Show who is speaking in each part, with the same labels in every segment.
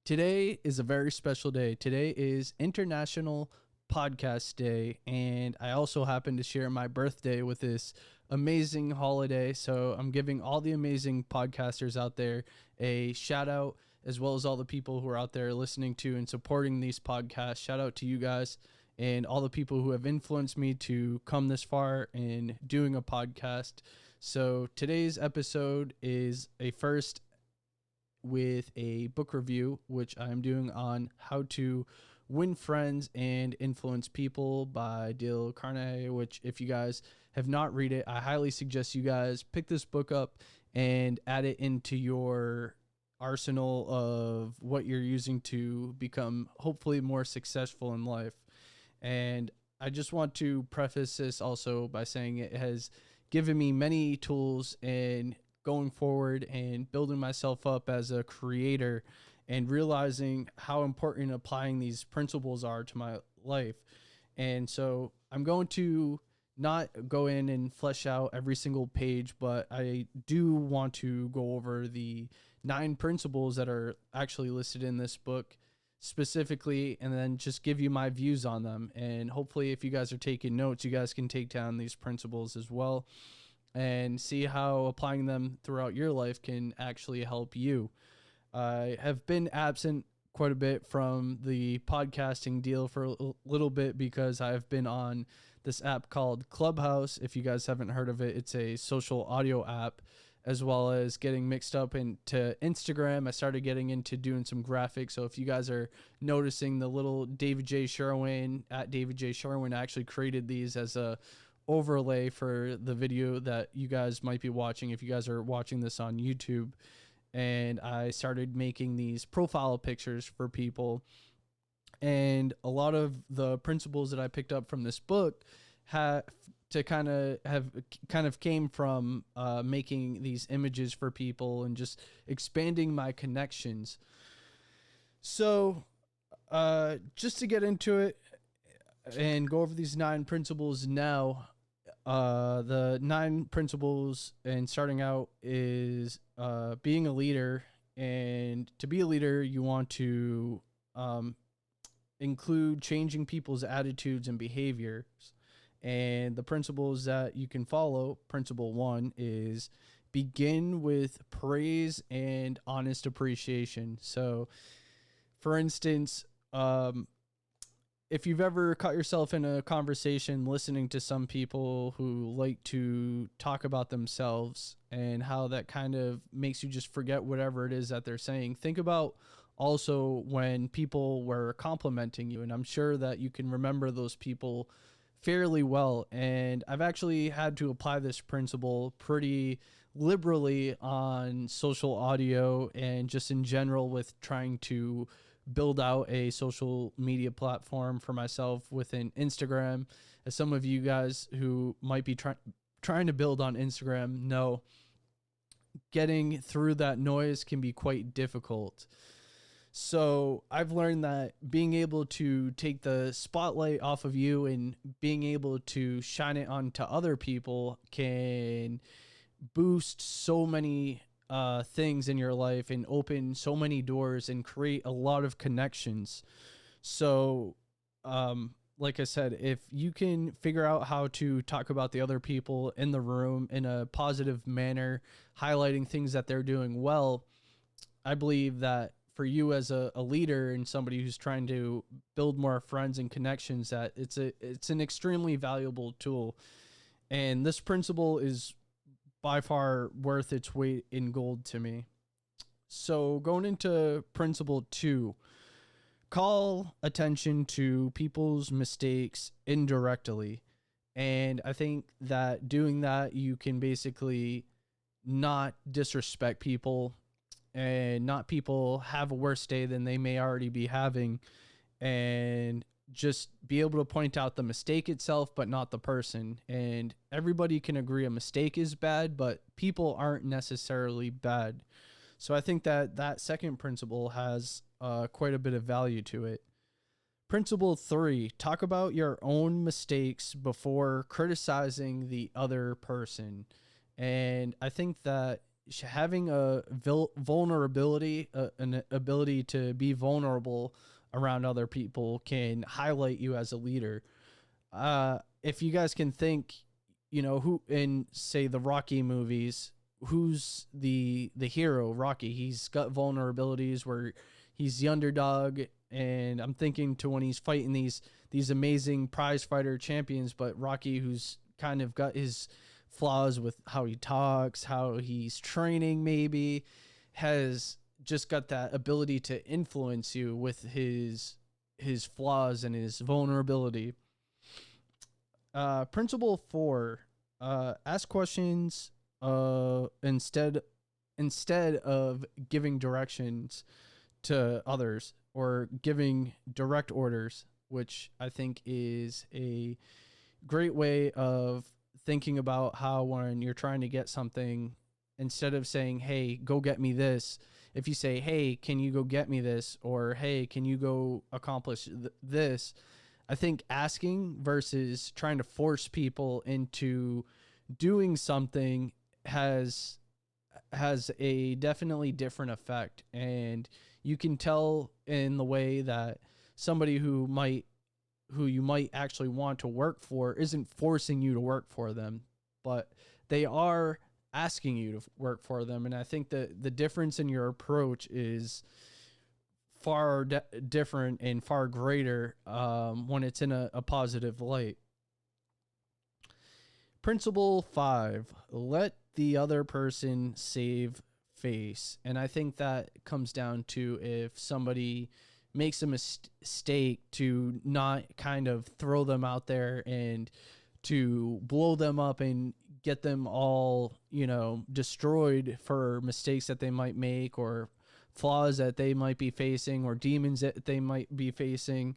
Speaker 1: Today is a very special day. Today is International Podcast Day, and I also happen to share my birthday with this amazing holiday. So I'm giving all the amazing podcasters out there a shout out, as well as all the people who are out there listening to and supporting these podcasts. Shout out to you guys and all the people who have influenced me to come this far in doing a podcast. So today's episode is a first with a book review, which I'm doing on How to Win Friends and Influence People by Carnegie, which if you guys have not read it, I highly suggest you guys pick this book up and add it into your arsenal of what you're using to become hopefully more successful in life. And I just want to preface this also by saying it has given me many tools in going forward and building myself up as a creator and realizing how important applying these principles are to my life. And so I'm going to not go in and flesh out every single page, but I do want to go over the 9 principles that are actually listed in this book specifically, and then just give you my views on them. And hopefully if you guys are taking notes, you guys can take down these principles as well and see how applying them throughout your life can actually help you. I have been absent quite a bit from the podcasting deal for a little bit because I've been on this app called Clubhouse. If you guys haven't heard of it, it's a social audio app, as well as getting mixed up into Instagram. I started getting into doing some graphics. So if you guys are noticing the little David J. Sherwin at David J. Sherwin, I actually created these as a overlay for the video that you guys might be watching if you guys are watching this on YouTube. And I started making these profile pictures for people, and a lot of the principles that I picked up from this book have kind of came from making these images for people and just expanding my connections. So just to get into it and go over these 9 principles now. The 9 principles, and starting out is being a leader. And to be a leader, you want to include changing people's attitudes and behaviors. And the principles that you can follow, principle 1 is begin with praise and honest appreciation. So, for instance, if you've ever caught yourself in a conversation listening to some people who like to talk about themselves and how that kind of makes you just forget whatever it is that they're saying, think about also when people were complimenting you. And I'm sure that you can remember those people fairly well. And I've actually had to apply this principle pretty liberally on social audio and just in general with trying to build out a social media platform for myself within Instagram. As some of you guys who might be trying to build on Instagram know, getting through that noise can be quite difficult. So I've learned that being able to take the spotlight off of you and being able to shine it onto other people can boost so many things in your life and open so many doors and create a lot of connections. So, like I said, if you can figure out how to talk about the other people in the room in a positive manner, highlighting things that they're doing well, I believe that for you as a leader and somebody who's trying to build more friends and connections, that it's an extremely valuable tool. And this principle is by far worth its weight in gold to me. So going into principle 2, call attention to people's mistakes indirectly. And I think that doing that, you can basically not disrespect people and not people have a worse day than they may already be having, and just be able to point out the mistake itself, but not the person. And everybody can agree a mistake is bad, but people aren't necessarily bad. So I think that that second principle has quite a bit of value to it. Principle 3, talk about your own mistakes before criticizing the other person. And I think that having a vulnerability, an ability to be vulnerable around other people can highlight you as a leader. If you guys can think, who in say the Rocky movies, who's the hero? Rocky. He's got vulnerabilities where he's the underdog, and I'm thinking to when he's fighting these amazing prize fighter champions, but Rocky, who's kind of got his flaws with how he talks, how he's training, maybe has just got that ability to influence you with his flaws and his vulnerability. Principle 4, ask questions instead of giving directions to others or giving direct orders, which I think is a great way of thinking about how when you're trying to get something, instead of saying, hey, go get me this, if you say, hey, can you go get me this? Or, hey, can you go accomplish this? I think asking versus trying to force people into doing something has a definitely different effect. And you can tell in the way that somebody who you might actually want to work for isn't forcing you to work for them, but they are asking you to work for them. And I think that the difference in your approach is far different and far greater when it's in a positive light. Principle 5, let the other person save face. And I think that comes down to if somebody makes a mistake, to not kind of throw them out there and to blow them up and get them all, destroyed for mistakes that they might make or flaws that they might be facing or demons that they might be facing.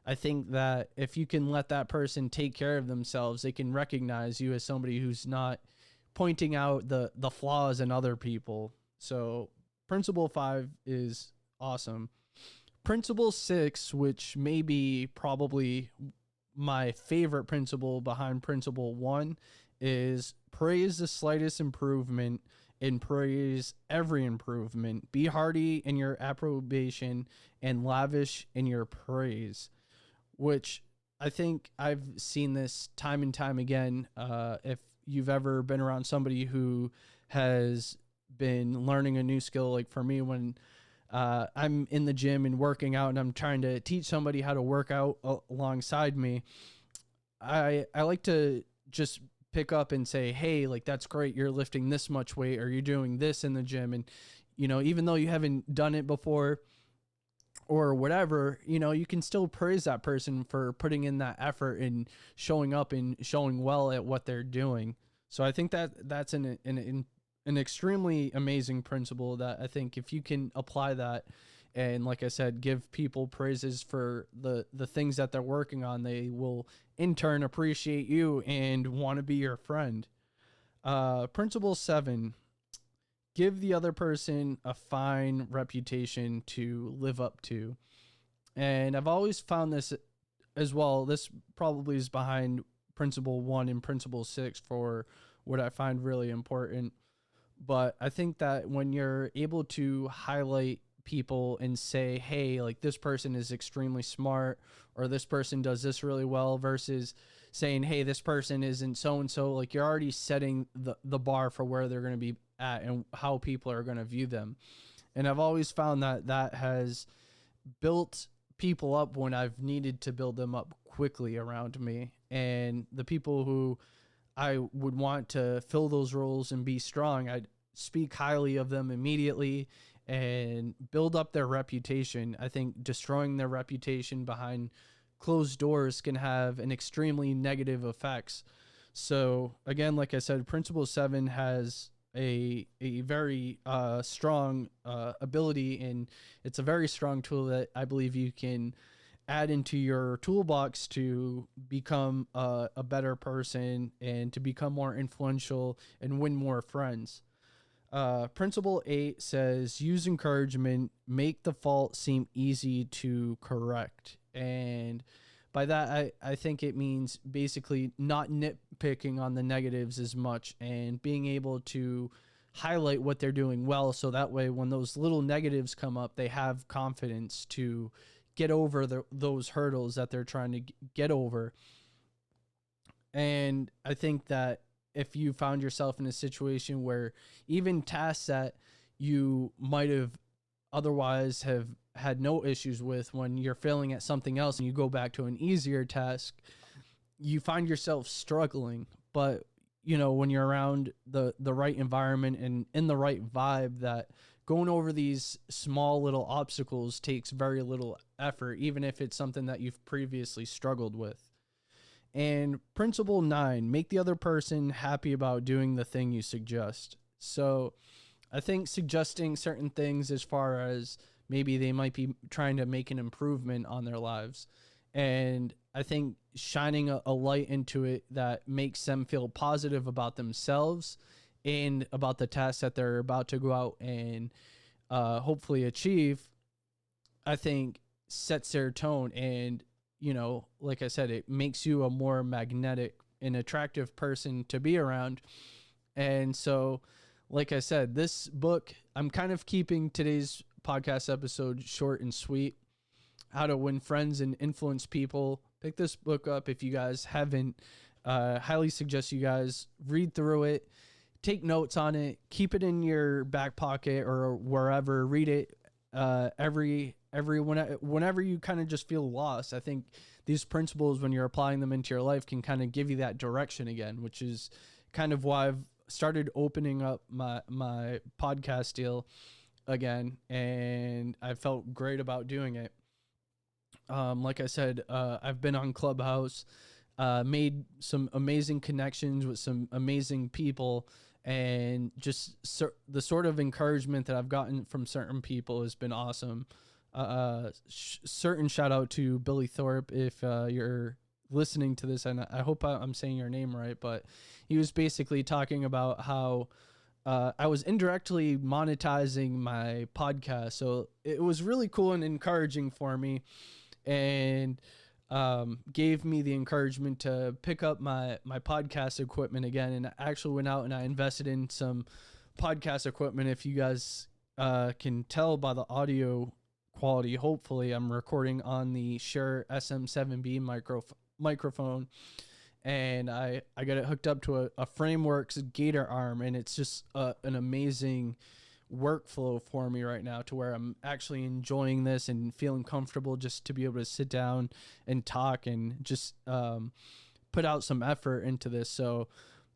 Speaker 1: I think that if you can let that person take care of themselves, they can recognize you as somebody who's not pointing out the flaws in other people. So principle 5 is awesome. Principle 6, which may be probably my favorite principle behind principle 1, is praise the slightest improvement and praise every improvement. Be hearty in your approbation and lavish in your praise, which I think I've seen this time and time again. If you've ever been around somebody who has been learning a new skill, like for me, when I'm in the gym and working out and I'm trying to teach somebody how to work out alongside me, I like to just pick up and say, hey, like, that's great. You're lifting this much weight or you're doing this in the gym. And, even though you haven't done it before or whatever, you can still praise that person for putting in that effort and showing up and showing well at what they're doing. So I think that's an extremely amazing principle that I think if you can apply that and, like I said, give people praises for the things that they're working on, they will in turn appreciate you and want to be your friend. Principle 7, give the other person a fine reputation to live up to. And I've always found this as well. This probably is behind principle 1 and principle 6 for what I find really important. But I think that when you're able to highlight people and say, hey, like, this person is extremely smart or this person does this really well, versus saying, hey, this person isn't so-and-so, like, you're already setting the bar for where they're going to be at and how people are going to view them. And I've always found that has built people up when I've needed to build them up quickly around me. And the people who I would want to fill those roles and be strong, I'd speak highly of them immediately and build up their reputation. I think destroying their reputation behind closed doors can have an extremely negative effects. So again, like I said, principle 7 has a very strong ability, and it's a very strong tool that I believe you can add into your toolbox to become a better person and to become more influential and win more friends. Principle 8 says, use encouragement, make the fault seem easy to correct. And by that, I think it means basically not nitpicking on the negatives as much and being able to highlight what they're doing well, so that way when those little negatives come up, they have confidence to get over those hurdles that they're trying to get over. And I think that if you found yourself in a situation where even tasks that you might have otherwise have had no issues with, when you're failing at something else and you go back to an easier task, you find yourself struggling. But when you're around the right environment and in the right vibe, that going over these small little obstacles takes very little effort, even if it's something that you've previously struggled with. And principle 9, make the other person happy about doing the thing you suggest. So I think suggesting certain things as far as maybe they might be trying to make an improvement on their lives. And I think shining a light into it that makes them feel positive about themselves and about the task that they're about to go out and hopefully achieve, I think sets their tone. And, like I said, it makes you a more magnetic and attractive person to be around. And so, like I said, this book, I'm kind of keeping today's podcast episode short and sweet. How to Win Friends and Influence People. Pick this book up if you guys haven't. Highly suggest you guys read through it, take notes on it, keep it in your back pocket or wherever. Read it whenever you kind of just feel lost. I think these principles, when you're applying them into your life, can kind of give you that direction again, which is kind of why I've started opening up my podcast deal again, and I felt great about doing it. Like I said, I've been on Clubhouse, made some amazing connections with some amazing people, and just the sort of encouragement that I've gotten from certain people has been awesome. Certain shout out to Billy Thorpe if you're listening to this, and I hope I'm saying your name right, but he was basically talking about how I was indirectly monetizing my podcast. So it was really cool and encouraging for me, and gave me the encouragement to pick up my podcast equipment again. And I actually went out and I invested in some podcast equipment. If you guys can tell by the audio quality, hopefully I'm recording on the Shure SM7B microphone, and I got it hooked up to a Frameworks Gator arm, and it's just an amazing workflow for me right now, to where I'm actually enjoying this and feeling comfortable just to be able to sit down and talk and just put out some effort into this. So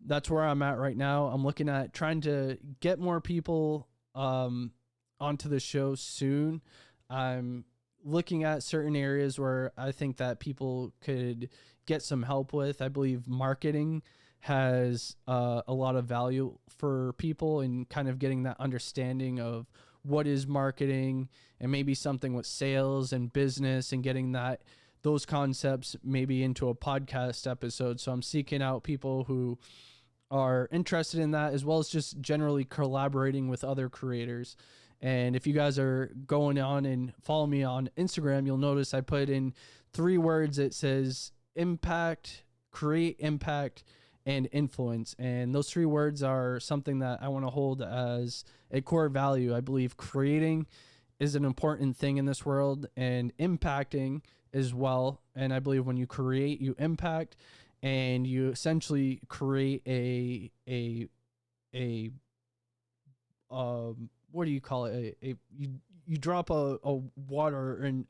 Speaker 1: that's where I'm at right now. I'm looking at trying to get more people onto the show soon. I'm looking at certain areas where I think that people could get some help with. I believe marketing has a lot of value for people, and kind of getting that understanding of what is marketing, and maybe something with sales and business, and getting those concepts maybe into a podcast episode. So I'm seeking out people who are interested in that, as well as just generally collaborating with other creators. And if you guys are going on and follow me on Instagram, you'll notice I put in 3 words. It says impact, create impact, and influence. And those 3 words are something that I want to hold as a core value. I believe creating is an important thing in this world, and impacting as well. And I believe when you create, you impact, and you essentially create a what do you call it? You drop a water in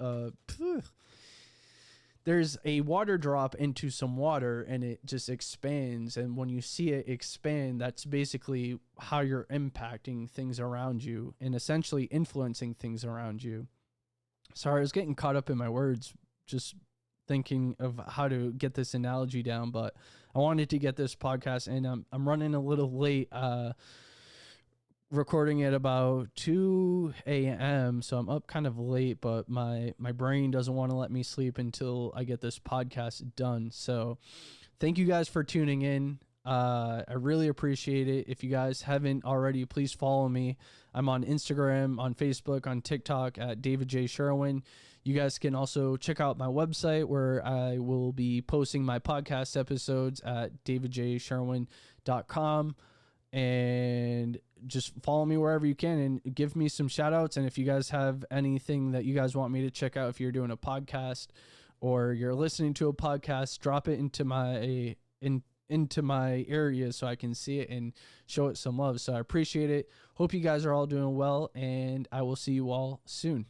Speaker 1: there's a water drop into some water, and it just expands. And when you see it expand, that's basically how you're impacting things around you and essentially influencing things around you. Sorry, I was getting caught up in my words, just thinking of how to get this analogy down, but I wanted to get this podcast, and I'm running a little late, recording at about 2 a.m. So I'm up kind of late, but my brain doesn't want to let me sleep until I get this podcast done. So thank you guys for tuning in. I really appreciate it. If you guys haven't already, please follow me. I'm on Instagram, on Facebook, on TikTok at David J. Sherwin. You guys can also check out my website, where I will be posting my podcast episodes at davidjsherwin.com. And just follow me wherever you can and give me some shout outs. And if you guys have anything that you guys want me to check out, if you're doing a podcast or you're listening to a podcast, drop it into my area so I can see it and show it some love. So I appreciate it. Hope you guys are all doing well, and I will see you all soon.